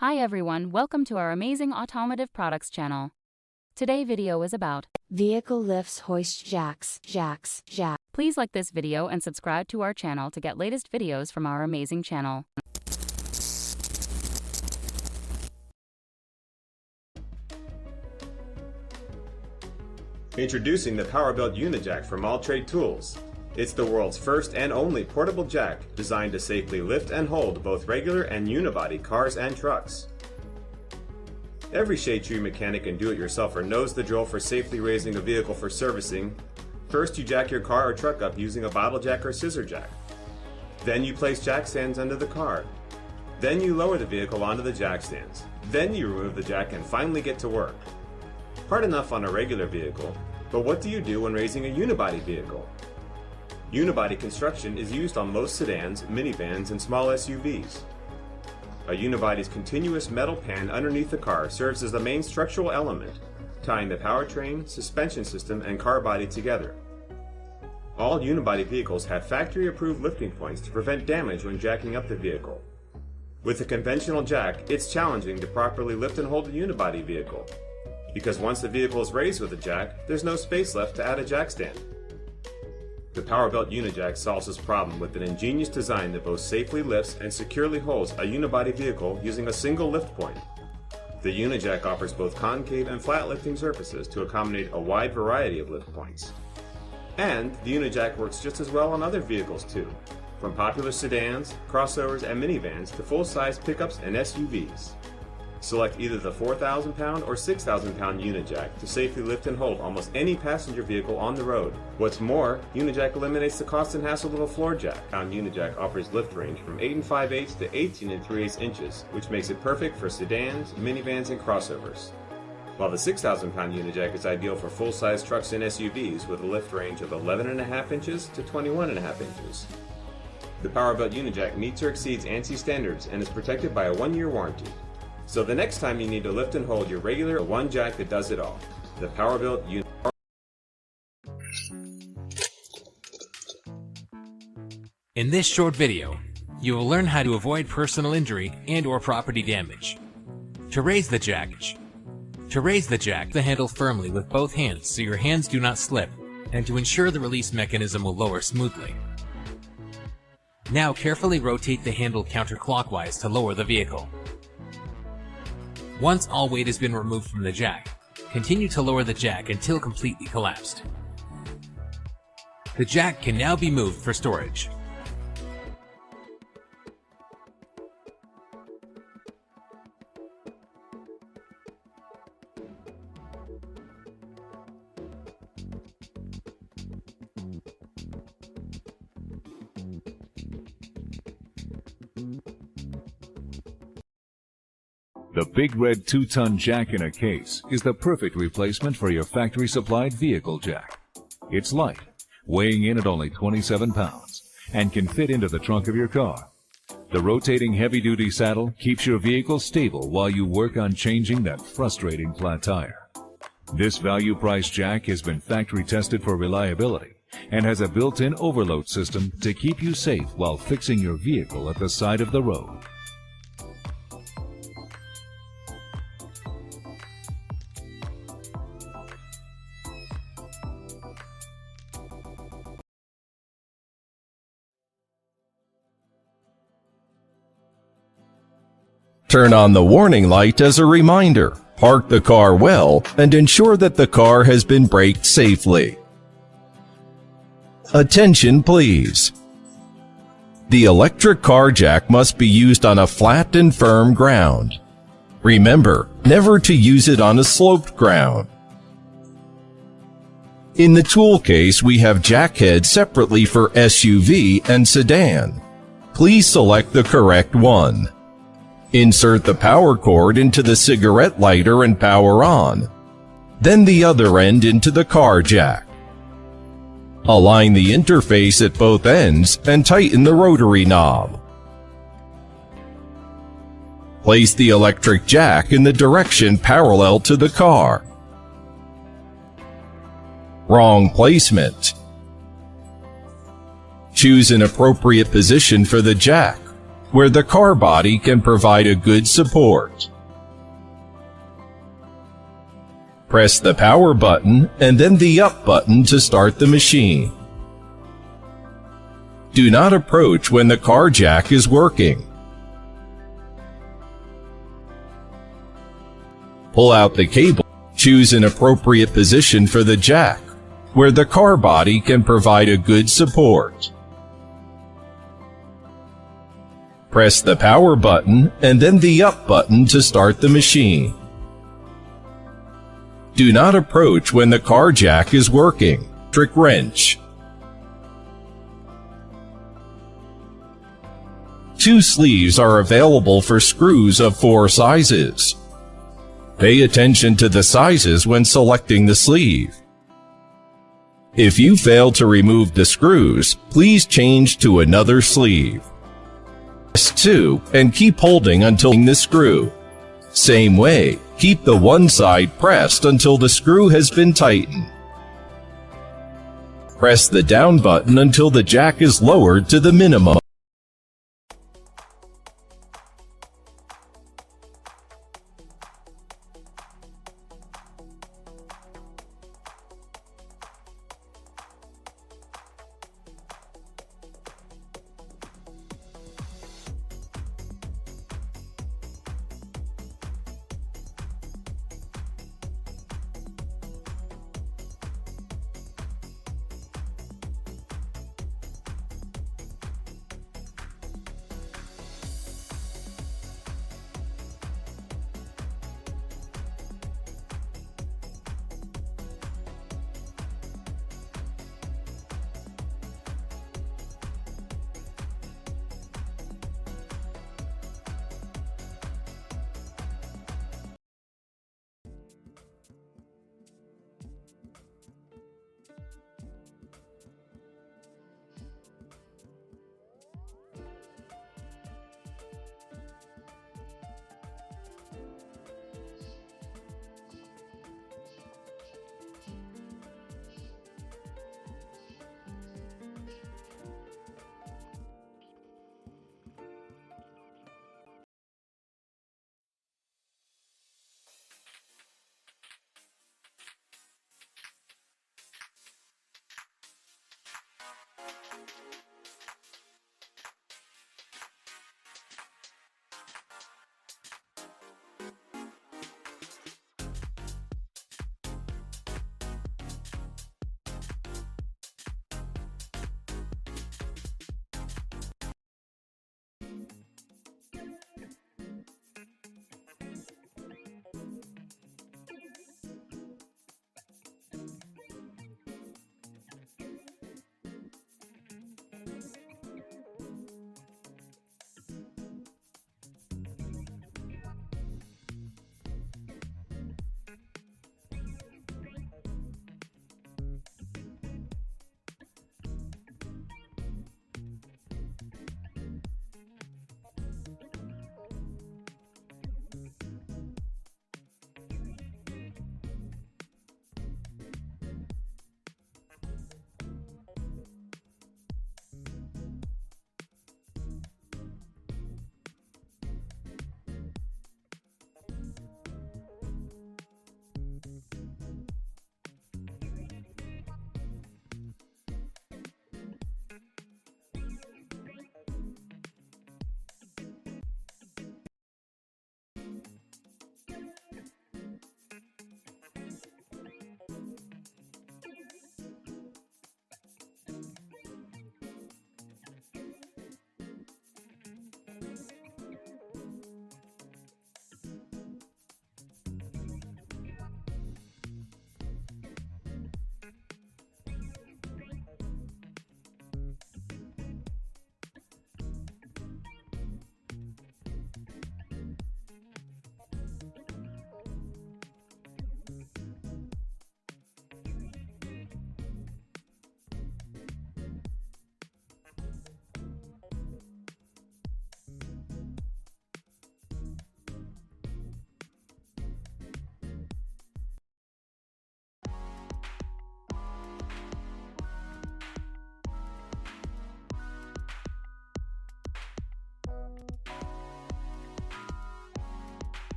Hi everyone, welcome to our amazing automotive products channel. Today video is about vehicle lifts, hoist jacks. Please like this video and subscribe to our channel to get latest videos from our amazing channel. Introducing the Powerbuilt Unijack from All Trade Tools. It's the world's first and only portable jack designed to safely lift and hold both regular and unibody cars and trucks. Every shade tree mechanic and do-it-yourselfer knows the drill for safely raising a vehicle for servicing. First, you jack your car or truck up using a bottle jack or scissor jack. Then you place jack stands under the car. Then you lower the vehicle onto the jack stands. Then you remove the jack and finally get to work. Hard enough on a regular vehicle, but what do you do when raising a unibody vehicle? Unibody construction is used on most sedans, minivans, and small SUVs. A unibody's continuous metal pan underneath the car serves as the main structural element, tying the powertrain, suspension system, and car body together. All unibody vehicles have factory-approved lifting points to prevent damage when jacking up the vehicle. With a conventional jack, it's challenging to properly lift and hold a unibody vehicle, because once the vehicle is raised with a jack, there's no space left to add a jack stand. The Powerbuilt Unijack solves this problem with an ingenious design that both safely lifts and securely holds a unibody vehicle using a single lift point. The Unijack offers both concave and flat lifting surfaces to accommodate a wide variety of lift points. And the Unijack works just as well on other vehicles too, from popular sedans, crossovers, and minivans to full-size pickups and SUVs. Select either the 4,000-pound or 6,000-pound Unijack to safely lift and hold almost any passenger vehicle on the road. What's more, Unijack eliminates the cost and hassle of a floor jack. Pound Unijack offers lift range from 8 5/8 to 18 3/8 inches, which makes it perfect for sedans, minivans, and crossovers. While the 6,000-pound Unijack is ideal for full-size trucks and SUVs with a lift range of 11.5 inches to 21.5 inches. The Powerbuilt Unijack meets or exceeds ANSI standards and is protected by a 1-year warranty. So the next time you need to lift and hold your regular one jack that does it all, the Powerbuilt Unijack. In this short video, you will learn how to avoid personal injury and/or property damage. To raise the jack, the handle firmly with both hands so your hands do not slip, and to ensure the release mechanism will lower smoothly. Now carefully rotate the handle counterclockwise to lower the vehicle. Once all weight has been removed from the jack, continue to lower the jack until completely collapsed. The jack can now be moved for storage. The big red 2-ton jack in a case is the perfect replacement for your factory-supplied vehicle jack. It's light, weighing in at only 27 pounds, and can fit into the trunk of your car. The rotating heavy-duty saddle keeps your vehicle stable while you work on changing that frustrating flat tire. This value-priced jack has been factory-tested for reliability and has a built-in overload system to keep you safe while fixing your vehicle at the side of the road. Turn on the warning light as a reminder. Park the car well and ensure that the car has been braked safely. Attention please. The electric car jack must be used on a flat and firm ground. Remember, never to use it on a sloped ground. In the tool case, we have jack heads separately for SUV and sedan. Please select the correct one. Insert the power cord into the cigarette lighter and power on. Then the other end into the car jack. Align the interface at both ends and tighten the rotary knob. Place the electric jack in the direction parallel to the car. Wrong placement. Choose an appropriate position for the jack. where the car body can provide a good support. Press the power button and then the up button to start the machine. Do not approach when the car jack is working. Pull out the cable. Choose an appropriate position for the jack, where the car body can provide a good support. Press the power button and then the up button to start the machine. Do not approach when the car jack is working. Electric wrench. 2 sleeves are available for screws of 4 sizes. Pay attention to the sizes when selecting the sleeve. If you fail to remove the screws, please change to another sleeve. Press 2 and keep holding until the screw. Same way, keep the one side pressed until the screw has been tightened. Press the down button until the jack is lowered to the minimum.